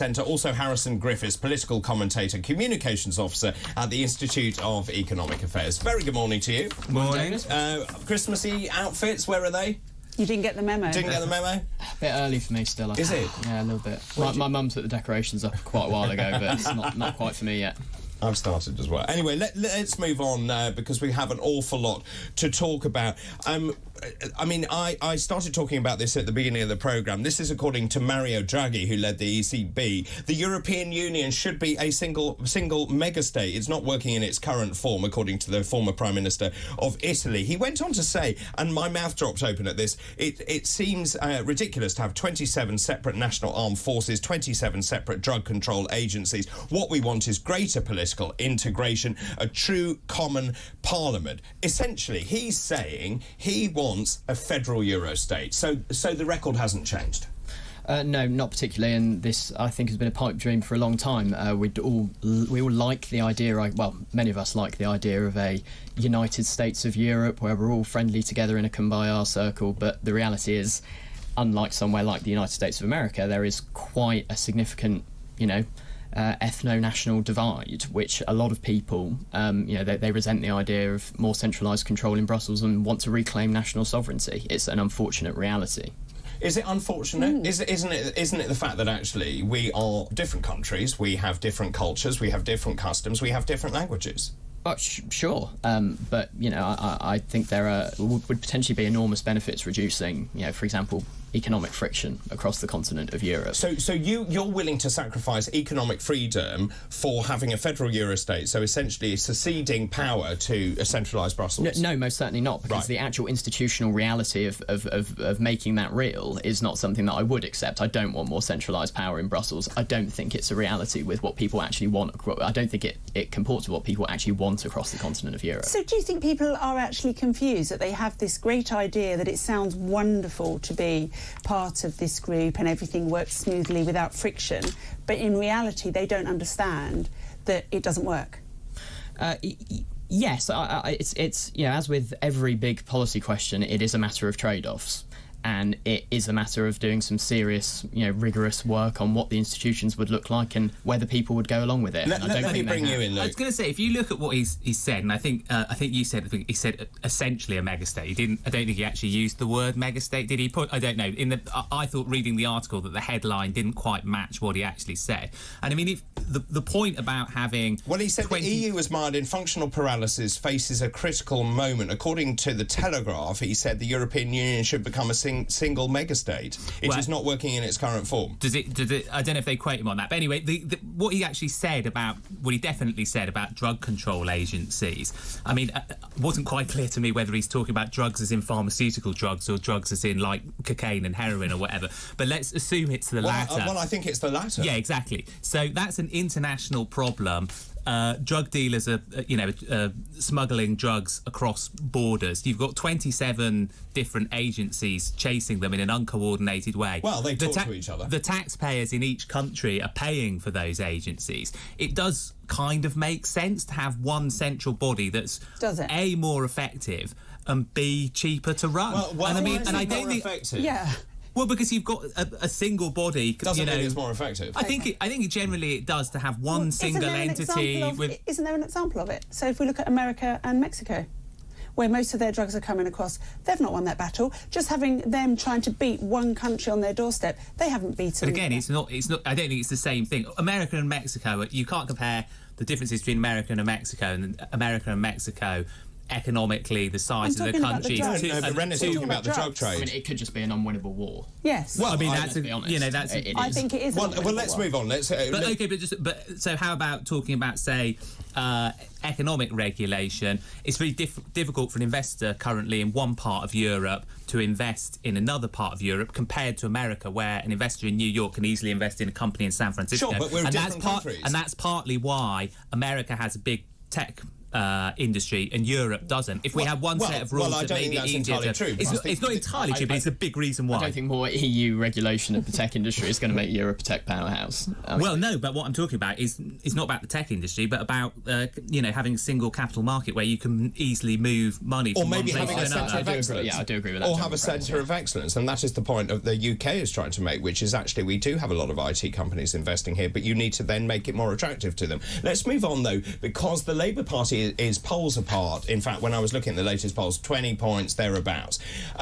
Centre. Also Harrison Griffiths, political commentator, communications officer at the Institute of Economic Affairs. Very good morning to you. Morning. Christmassy outfits, where are they? You didn't get the memo? Didn't get the memo? A bit early for me still. Is it? Yeah, a little bit. My mum put the decorations up quite a while ago, but it's not quite for me yet. I've started as well. Anyway, let's move on because we have an awful lot to talk about. I mean, I started talking about this at the beginning of the programme. This is according to Mario Draghi, who led the ECB. The European Union should be a single megastate. It's not working in its current form, according to the former Prime Minister of Italy. He went on to say, and my mouth dropped open at this, it seems ridiculous to have 27 separate national armed forces, 27 separate drug control agencies. What we want is greater political integration, a true common parliament. Essentially, he's saying he wants a federal Eurostate. So the record hasn't changed. No, not particularly, and this, I think, has been a pipe dream for a long time. We all like the idea, well, many of us like the idea of a United States of Europe where we're all friendly together in a kumbaya circle, but the reality is, unlike somewhere like the United States of America, there is quite a significant, ethno-national divide, which a lot of people, they resent the idea of more centralised control in Brussels and want to reclaim national sovereignty. It's an unfortunate reality. Is it unfortunate? Isn't it the fact that actually we are different countries, we have different cultures, we have different customs, we have different languages? Oh, sure, but I think there would potentially be enormous benefits reducing, for example, economic friction across the continent of Europe. So you're willing to sacrifice economic freedom for having a federal Eurostate, so essentially seceding power to a centralised Brussels? No, most certainly not, because the actual institutional reality of making that real is not something that I would accept. I don't want more centralised power in Brussels. I don't think it's a reality with what people actually want. I don't think it comports with what people actually want across the continent of Europe. So do you think people are actually confused, that they have this great idea that it sounds wonderful to be part of this group and everything works smoothly without friction, but in reality they don't understand that it doesn't work? Yes, it's as with every big policy question, it is a matter of trade-offs. And it is a matter of doing some serious, rigorous work on what the institutions would look like and whether people would go along with it. Let me bring you in, Luke. I was going to say, if you look at what he's said, and I think you said, he said essentially a megastate. I don't think he actually used the word megastate, did he? I don't know. I thought reading the article that the headline didn't quite match what he actually said. And I mean, if the point about having... Well, he said the EU is mired in functional paralysis, faces a critical moment. According to the Telegraph, he said the European Union should become a single megastate. It is not working in its current form. Does it? I don't know if they quote him on that. But anyway, what he actually said about, what he definitely said about drug control agencies, I mean, it wasn't quite clear to me whether he's talking about drugs as in pharmaceutical drugs or drugs as in, like, cocaine and heroin or whatever. But let's assume it's the latter. Well, I think it's the latter. Yeah, exactly. So that's an international problem. Drug dealers are, smuggling drugs across borders. You've got 27 different agencies chasing them in an uncoordinated way. Well, they talk to each other. The taxpayers in each country are paying for those agencies. It does kind of make sense to have one central body that's A, more effective, and B, cheaper to run. Well, and I mean, and I don't think effective. Yeah. Well, because you've got a single body. Doesn't mean it's more effective. I think generally it does to have one single entity. Isn't there an example of it? So if we look at America and Mexico, where most of their drugs are coming across, they've not won that battle. Just having them trying to beat one country on their doorstep, they haven't beaten. But again, it's not. I don't think it's the same thing. America and Mexico, you can't compare the differences between America and Mexico. Economically, the size of the countries. No, but Ren is talking about the drug trade. I mean, it could just be an unwinnable war. Yes. Well, I mean, let's be honest. I think it is. Well, let's move on. So how about talking about, say, economic regulation? It's very difficult for an investor currently in one part of Europe to invest in another part of Europe compared to America, where an investor in New York can easily invest in a company in San Francisco. Sure, but we're different countries. And that's partly why America has a big tech industry, and Europe doesn't. If we had one set of rules that made it easier it's not entirely true, but it's a big reason why. I don't think more EU regulation of the tech industry is going to make Europe a tech powerhouse. Well, no, but what I'm talking about is not about the tech industry, but about having a single capital market where you can easily move money from one place to another. I do agree with that. Or have a centre of excellence, and that is the point of the UK is trying to make, which is actually we do have a lot of IT companies investing here, but you need to then make it more attractive to them. Let's move on though, because the Labour Party is polls apart. In fact, when I was looking at the latest polls, 20 points thereabouts.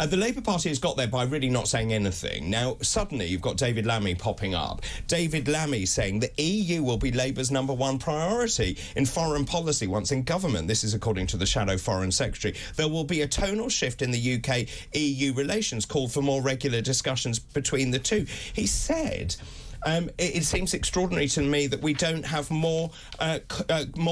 The Labour Party has got there by really not saying anything. Now, suddenly you've got David Lammy popping up. David Lammy saying the EU will be Labour's #1 priority in foreign policy once in government. This is according to the Shadow Foreign Secretary. There will be a tonal shift in the UK-EU relations, called for more regular discussions between the two. He said... it seems extraordinary to me that we don't have more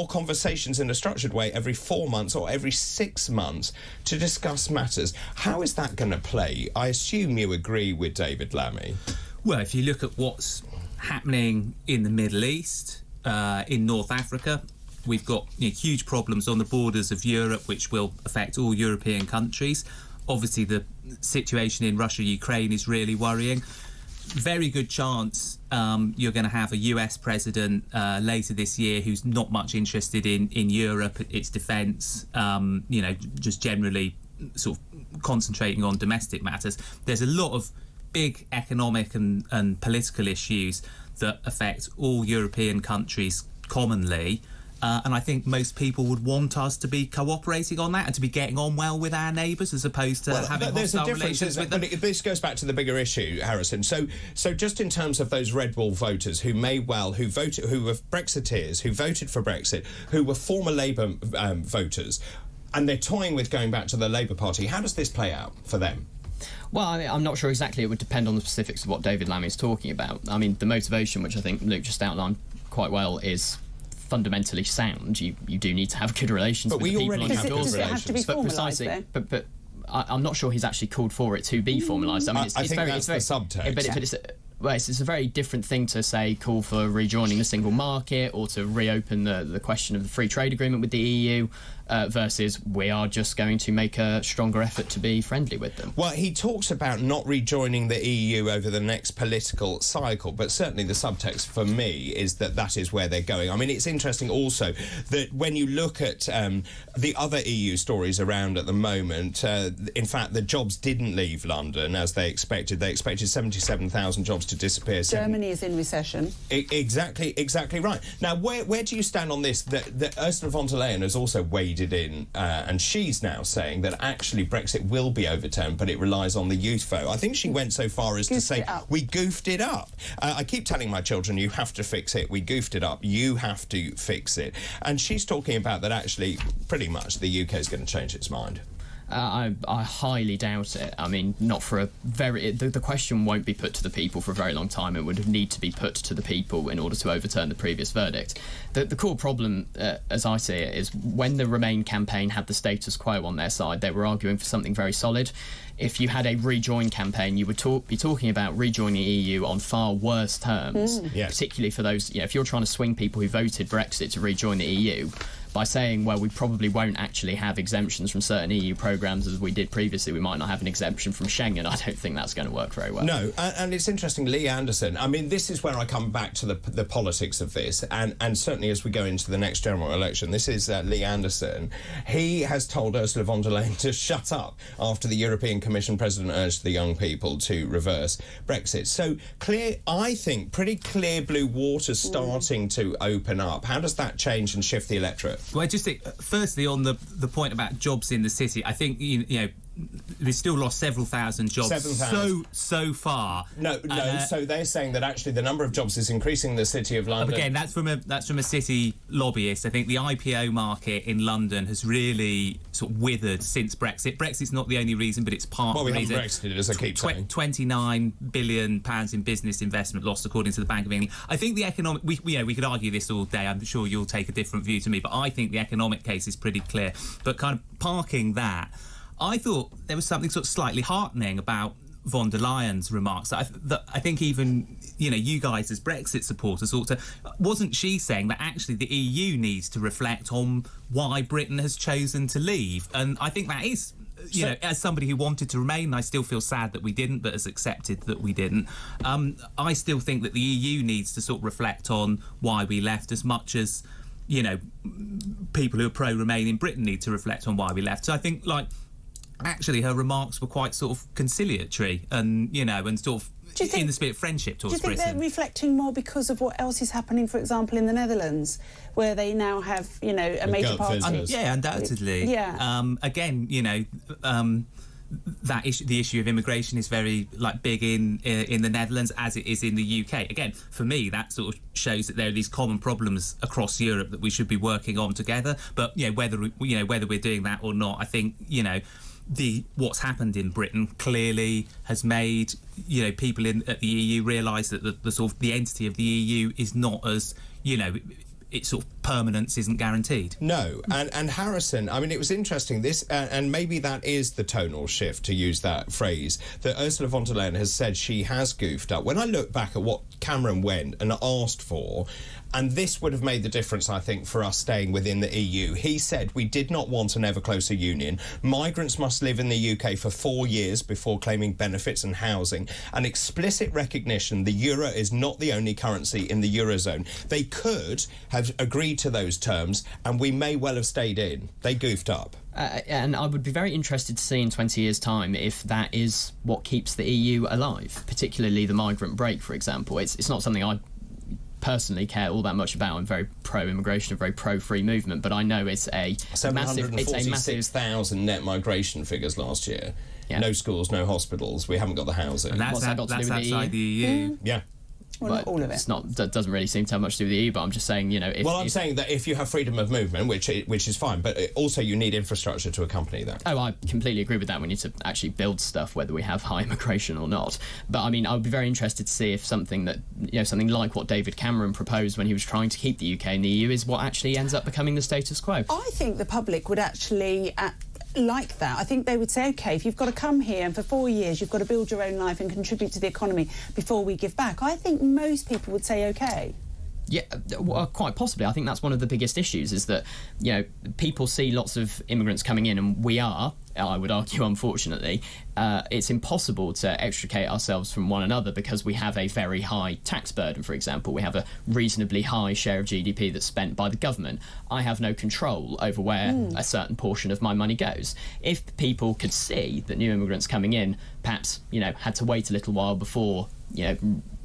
conversations in a structured way every 4 months or every 6 months to discuss matters. How is that going to play? I assume you agree with David Lammy. Well, if you look at what's happening in the Middle East, in North Africa, we've got huge problems on the borders of Europe, which will affect all European countries. Obviously, the situation in Russia-Ukraine is really worrying. Very good chance you're going to have a US president later this year who's not much interested in Europe, its defence, just generally sort of concentrating on domestic matters. There's a lot of big economic and political issues that affect all European countries commonly. And I think most people would want us to be cooperating on that and to be getting on well with our neighbours as opposed to having hostile relations with them. But this goes back to the bigger issue, Harrison. So just in terms of those red wall voters who were Brexiteers, who voted for Brexit, who were former Labour voters, and they're toying with going back to the Labour Party, how does this play out for them? Well, I'm not sure exactly. It would depend on the specifics of what David Lammy is talking about. I mean, the motivation, which I think Luke just outlined quite well, is fundamentally sound. You do need to have good relations with the people on your does it have to be precisely, but I'm not sure he's actually called for it to be formalised. I mean, I think that's the subtext. But it's a very different thing to say call for rejoining the single market or to reopen the question of the free trade agreement with the EU versus we are just going to make a stronger effort to be friendly with them. Well, he talks about not rejoining the EU over the next political cycle, but certainly the subtext for me is that is where they're going. I mean, it's interesting also that when you look at the other EU stories around at the moment, in fact, the jobs didn't leave London as they expected. They expected 77,000 jobs to disappear. Germany is in recession. Exactly right. Now, where do you stand on this? That Ursula von der Leyen has also waded in, and she's now saying that actually Brexit will be overturned, but it relies on the youth vote. I think she went so far as to say, we goofed it up. I keep telling my children, you have to fix it. We goofed it up. You have to fix it. And she's talking about that actually pretty much the UK is going to change its mind. I highly doubt it. I mean, not for a very... The question won't be put to the people for a very long time. It would need to be put to the people in order to overturn the previous verdict. The core problem, as I see it, is when the Remain campaign had the status quo on their side, they were arguing for something very solid. If you had a rejoin campaign, you would be talking about rejoining the EU on far worse terms, particularly for those... if you're trying to swing people who voted Brexit to rejoin the EU... by saying, well, we probably won't actually have exemptions from certain EU programmes as we did previously. We might not have an exemption from Schengen. I don't think that's going to work very well. No, and it's interesting, Lee Anderson, I mean, this is where I come back to the politics of this, and certainly as we go into the next general election, this is Lee Anderson. He has told Ursula von der Leyen to shut up after the European Commission President urged the young people to reverse Brexit. So clear, I think, pretty clear blue water starting to open up. How does that change and shift the electorate? Well, I just think, firstly, on the point about jobs in the city, I think, we've still lost several thousand jobs 7,000. so far. No. So they're saying that actually the number of jobs is increasing in the City of London. Again, that's from a city lobbyist. I think the IPO market in London has really sort of withered since Brexit. Brexit's not the only reason, but it's part of the reason. Well, we haven't Brexited, as I keep saying. £29 billion in business investment lost, according to the Bank of England. I think the economic... We could argue this all day. I'm sure you'll take a different view to me, but I think the economic case is pretty clear. But kind of parking that... I thought there was something sort of slightly heartening about von der Leyen's remarks. I think even, you guys as Brexit supporters also, wasn't she saying that actually the EU needs to reflect on why Britain has chosen to leave? And I think that is, as somebody who wanted to remain, I still feel sad that we didn't, but has accepted that we didn't. I still think that the EU needs to sort of reflect on why we left as much as, people who are pro-Remain in Britain need to reflect on why we left. So I think, actually her remarks were quite sort of conciliatory and, and sort of in the spirit of friendship towards Britain. Do you think they're reflecting more because of what else is happening, for example, in the Netherlands, where they now have, a major party? Yeah, undoubtedly. Yeah. Again, that issue, the issue of immigration, is very big in the Netherlands as it is in the UK. Again, for me, that sort of shows that there are these common problems across Europe that we should be working on together. But whether we're doing that or not, I think what's happened in Britain clearly has made people at the EU realise that the sort of the entity of the EU is not as its sort of permanence isn't guaranteed. No, and Harrison, I mean, it was interesting, this, and maybe that is the tonal shift, to use that phrase, that Ursula von der Leyen has said she has goofed up. When I look back at what Cameron went and asked for, and this would have made the difference, I think, for us staying within the EU. He said we did not want an ever closer union. Migrants must live in the UK for 4 years before claiming benefits and housing. An explicit recognition the euro is not the only currency in the Eurozone. They could have agreed to those terms, and we may well have stayed in. They goofed up. And I would be very interested to see in 20 years' time if that is what keeps the EU alive, particularly the migrant break, for example. It's not something I personally care all that much about. I'm very pro-immigration, a very pro-free movement, but I know it's a massive... 746,000 net migration figures last year. Yeah. No schools, no hospitals. We haven't got the housing. And that's outside the EU. Yeah. Well, not all of it. That doesn't really seem to have much to do with the EU, but I'm just saying, I'm saying that if you have freedom of movement, which is fine, but also you need infrastructure to accompany that. Oh, I completely agree with that. We need to actually build stuff, whether we have high immigration or not. But, I mean, I would be very interested to see if something like what David Cameron proposed when he was trying to keep the UK in the EU is what actually ends up becoming the status quo. I think the public would actually... like that. I think they would say, OK, if you've got to come here and for 4 years you've got to build your own life and contribute to the economy before we give back, I think most people would say OK. Yeah, well, quite possibly. I think that's one of the biggest issues, is that, people see lots of immigrants coming in, and we are, I would argue, unfortunately, it's impossible to extricate ourselves from one another because we have a very high tax burden, for example. We have a reasonably high share of GDP that's spent by the government. I have no control over where a certain portion of my money goes. If people could see that new immigrants coming in perhaps, had to wait a little while before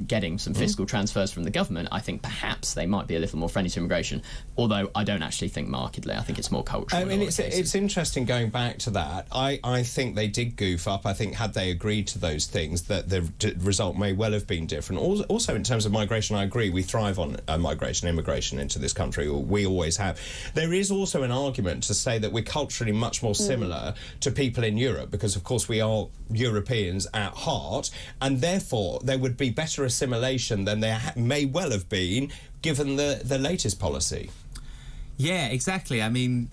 getting some fiscal transfers from the government, I think perhaps they might be a little more friendly to immigration, although I don't actually think markedly. I think it's more cultural. I mean, it's interesting going back to that. I think they did goof up. I think had they agreed to those things, that the result may well have been different. Also, in terms of migration, I agree, we thrive on migration, immigration into this country. We always have. There is also an argument to say that we're culturally much more similar to people in Europe, because, of course, we are Europeans at heart, and therefore there would be better assimilation than there may well have been given the latest policy. Yeah, exactly. I mean,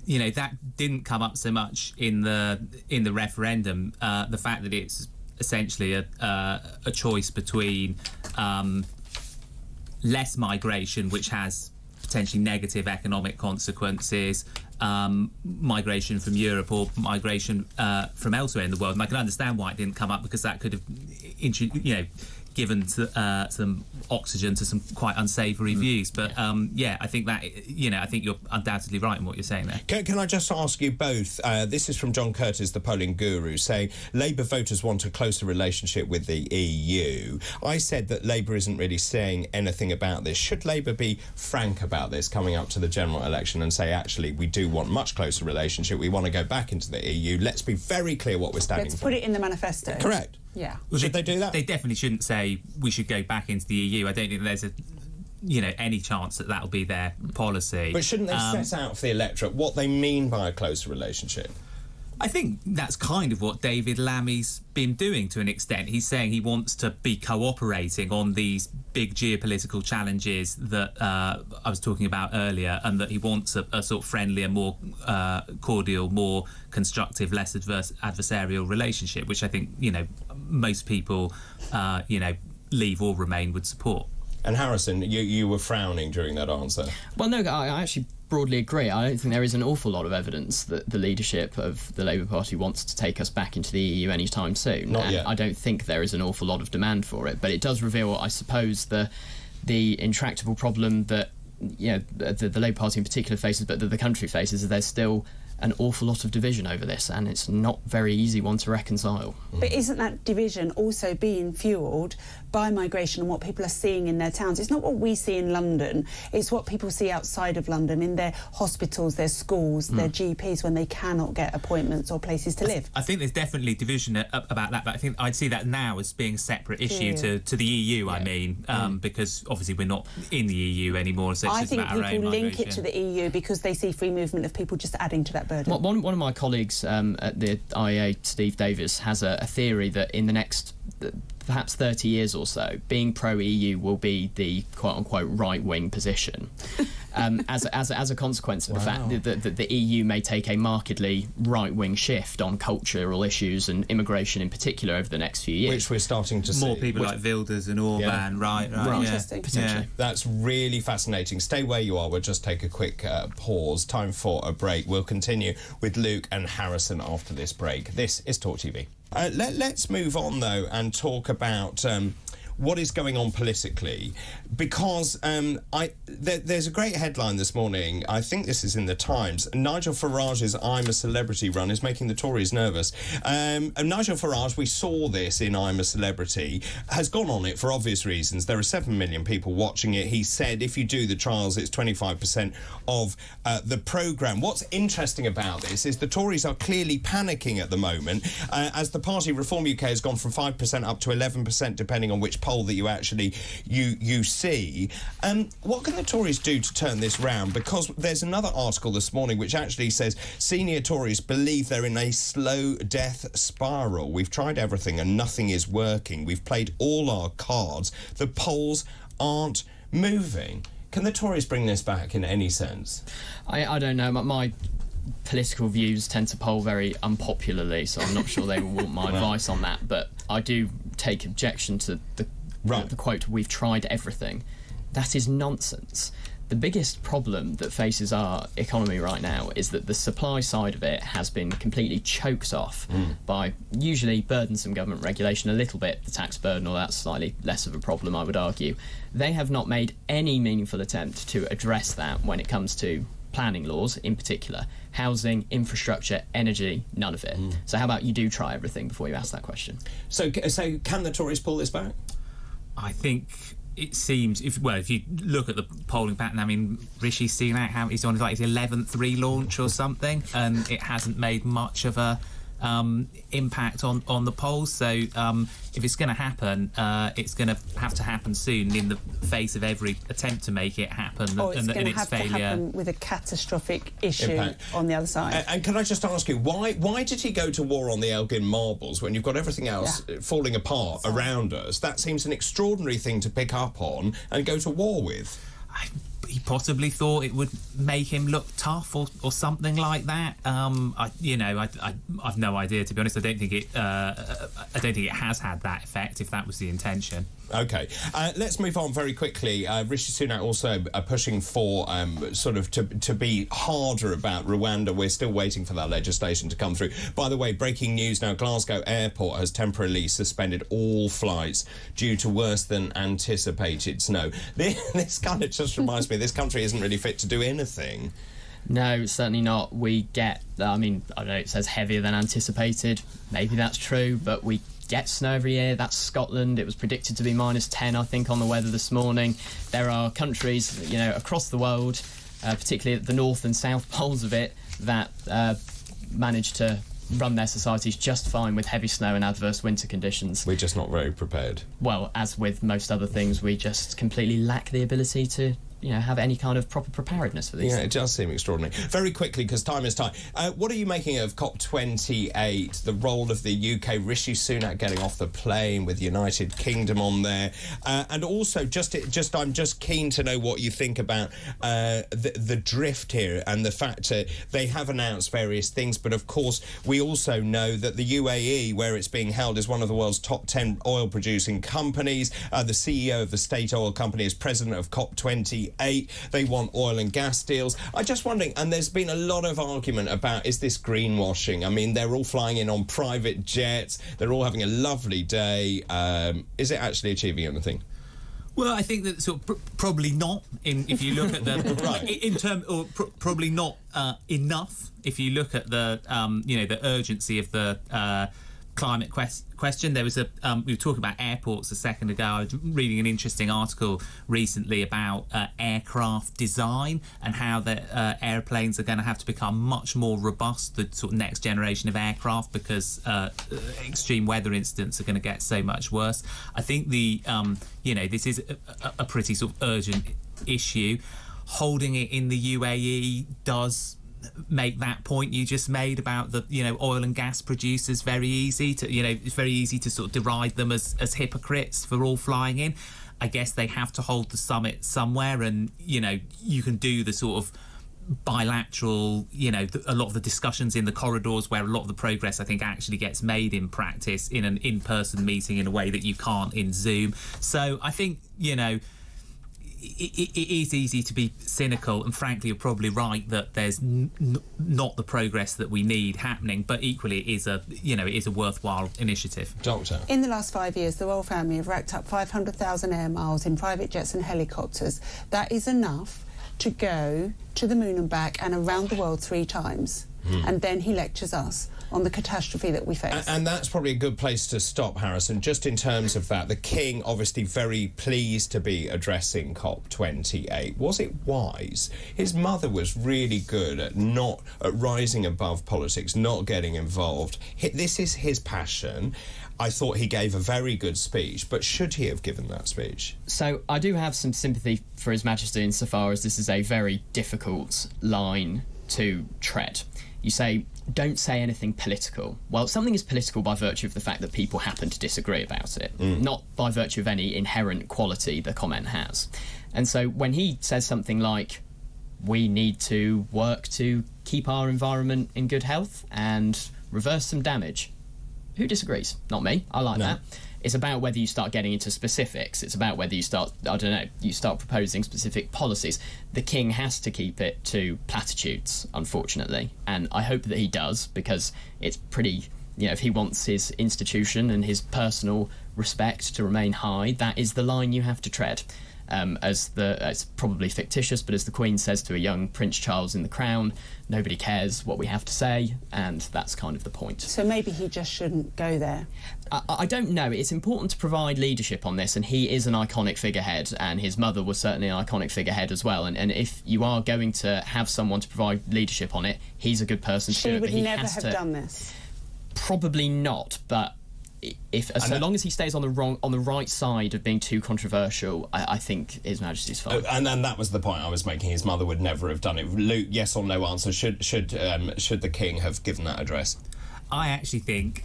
that didn't come up so much in the referendum. The fact that it's essentially a choice between less migration, which has potentially negative economic consequences, migration from Europe, or migration from elsewhere in the world. And I can understand why it didn't come up, because that could have, given some oxygen to some quite unsavoury views. But I think that I think you're undoubtedly right in what you're saying there. Can I just ask you both? This is from John Curtis, the polling guru, saying Labour voters want a closer relationship with the EU. I said that Labour isn't really saying anything about this. Should Labour be frank about this coming up to the general election and say, actually, we do want much closer relationship, we want to go back into the EU, let's be very clear what we're standing for? Let's put it in the manifesto. Correct. Yeah. Well, should they do that? They definitely shouldn't say we should go back into the EU. I don't think there's any chance that that'll be their policy. But shouldn't they set out for the electorate what they mean by a closer relationship? I think that's kind of what David Lammy's been doing to an extent. He's saying he wants to be cooperating on these big geopolitical challenges that I was talking about earlier, and that he wants a sort of friendlier, more cordial, more constructive, less adversarial relationship, which I think, most people, Leave or Remain would support. And Harrison, you were frowning during that answer. Well, no, I actually broadly agree. I don't think there is an awful lot of evidence that the leadership of the Labour Party wants to take us back into the EU anytime soon. Not yet. I don't think there is an awful lot of demand for it, but it does reveal, I suppose, the intractable problem that the Labour Party in particular faces, but that the country faces, is there's still an awful lot of division over this, and it's not very easy one to reconcile. But isn't that division also being fuelled by migration and what people are seeing in their towns? It's not what we see in London, it's what people see outside of London, in their hospitals, their schools, their GPs, when they cannot get appointments or places to live. I think there's definitely division about that, but I think I'd see that now as being a separate issue to the EU, because obviously we're not in the EU anymore, so it's just about our own people link migration. it to the EU because they see free movement of people just adding to that burden. Well, one of my colleagues at the IEA, Steve Davis, has a theory that in the next perhaps 30 years or so, being pro-EU will be the quote-unquote right-wing position, as a consequence of the fact that the EU may take a markedly right-wing shift on cultural issues and immigration in particular over the next few years. Which we're starting to see. More people like Wilders and Orban, right. Interesting. Potentially. That's really fascinating. Stay where you are. We'll just take a quick pause. Time for a break. We'll continue with Luke and Harrison after this break. This is TalkTV. Let's move on, though, and talk about what is going on politically, because there's a great headline this morning. I think this is in the Times. Nigel Farage's I'm a Celebrity run is making the Tories nervous. And Nigel Farage, we saw this in I'm a Celebrity, has gone on it for obvious reasons. There are 7 million people watching it. He said if you do the trials, it's 25% of the programme. What's interesting about this is the Tories are clearly panicking at the moment, as the party Reform UK has gone from 5% up to 11%, depending on which poll that you actually you see. What can the Tories do to turn this round? Because there's another article this morning which actually says senior Tories believe they're in a slow death spiral. We've tried everything and nothing is working. We've played all our cards. The polls aren't moving. Can the Tories bring this back in any sense? I don't know. My political views tend to poll very unpopularly, so I'm not sure they will want my advice on that, but I do take objection to the quote, we've tried everything. That is nonsense. The biggest problem that faces our economy right now is that the supply side of it has been completely choked off by usually burdensome government regulation, a little bit the tax burden, or that's slightly less of a problem, I would argue. They have not made any meaningful attempt to address that when it comes to planning laws in particular. Housing, infrastructure, energy, none of it. So how about you do try everything before you ask that question? So can the Tories pull this back? I think it seems, if you look at the polling pattern, I mean, Rishi Sunak, he's on like his 11th relaunch or something, and it hasn't made much of a impact on the polls. So if it's going to happen, it's going to have to happen soon in the face of every attempt to make it happen, it's and its failure. To happen with a catastrophic issue on the other side. And can I just ask you, why did he go to war on the Elgin marbles when you've got everything else falling apart around us? That seems an extraordinary thing to pick up on and go to war with. He possibly thought it would make him look tough or something like that. I've no idea, to be honest. I don't think it has had that effect, if that was the intention. OK, let's move on very quickly. Rishi Sunak also pushing for sort of to be harder about Rwanda. We're still waiting for that legislation to come through. By the way, breaking news now, Glasgow Airport has temporarily suspended all flights due to worse than anticipated snow. This kind of just reminds me, this country isn't really fit to do anything. No, certainly not. We get, I don't know, it says heavier than anticipated. Maybe that's true, but we get snow every year. That's Scotland. It was predicted to be -10, I think, on the weather this morning. There are countries, across the world, particularly at the north and south poles of it, that manage to run their societies just fine with heavy snow and adverse winter conditions. We're just not very prepared. Well, as with most other things, we just completely lack the ability to have any kind of proper preparedness for these Yeah, things. it does seem extraordinary. Very quickly, because time is tight. What are you making of COP28? The role of the UK, Rishi Sunak getting off the plane with United Kingdom on there, and also I'm just keen to know what you think about the drift here and the fact that they have announced various things, but of course we also know that the UAE, where it's being held, is one of the world's top 10 oil producing companies. The CEO of the state oil company is president of COP28. They want oil and gas deals. I'm just wondering, and there's been a lot of argument about, is this greenwashing? I mean, they're all flying in on private jets, they're all having a lovely day. Is it actually achieving anything? Well, I think that probably not. If you look at the probably not enough. If you look at the the urgency of the climate question. There was we were talking about airports a second ago. I was reading an interesting article recently about aircraft design and how the airplanes are going to have to become much more robust, the sort of next generation of aircraft, because extreme weather incidents are going to get so much worse. I think this is a pretty sort of urgent issue. Holding it in the UAE does make that point you just made about the oil and gas producers very easy to it's very easy to sort of deride them as hypocrites for all flying in. I guess they have to hold the summit somewhere, and you can do the sort of bilateral a lot of the discussions in the corridors where a lot of the progress I think actually gets made in practice in an in-person meeting in a way that you can't in Zoom. So I think it is easy to be cynical, and frankly you're probably right that there's not the progress that we need happening, but equally it is a worthwhile initiative. Doctor? In the last 5 years, the royal family have racked up 500,000 air miles in private jets and helicopters. That is enough to go to the moon and back and around the world 3 times. And then he lectures us on the catastrophe that we face. And that's probably a good place to stop, Harrison. Just in terms of that, the King obviously very pleased to be addressing COP28. Was it wise? His mother was really good at rising above politics, not getting involved. This is his passion. I thought he gave a very good speech, but should he have given that speech? So I do have some sympathy for His Majesty insofar as this is a very difficult line to tread. You say, don't say anything political. Well, something is political by virtue of the fact that people happen to disagree about it, not by virtue of any inherent quality the comment has. And so when he says something like, we need to work to keep our environment in good health and reverse some damage, who disagrees? Not me. I like that. It's about whether you start getting into specifics. It's about whether you start, you start proposing specific policies. The King has to keep it to platitudes, unfortunately. And I hope that he does, because it's pretty, if he wants his institution and his personal respect to remain high, that is the line you have to tread. It's probably fictitious, but as the Queen says to a young Prince Charles in The Crown, nobody cares what we have to say, and that's kind of the point. So maybe he just shouldn't go there. I don't know. It's important to provide leadership on this, and he is an iconic figurehead, and his mother was certainly an iconic figurehead as well. And if you are going to have someone to provide leadership on it, he's a good person to do it. She would but he never has have done this. Probably not, but so long as he stays on the right side of being too controversial, I think His Majesty's fine. And then that was the point I was making. His mother would never have done it. Luke, yes or no answer? Should the King have given that address? I actually think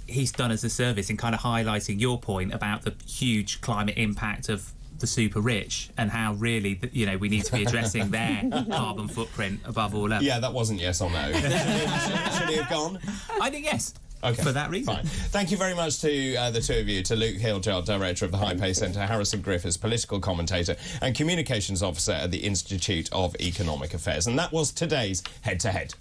he's done us a service in kind of highlighting your point about the huge climate impact of the super rich and how really we need to be addressing their carbon footprint above all else. Yeah, that wasn't yes or no. Should he have gone? I think yes. Okay, for that reason. Fine. Thank you very much to the two of you, to Luke Hilljar, Director of the High Pay Centre, Harrison Griffiths, Political Commentator and Communications Officer at the Institute of Economic Affairs. And that was today's Head to Head.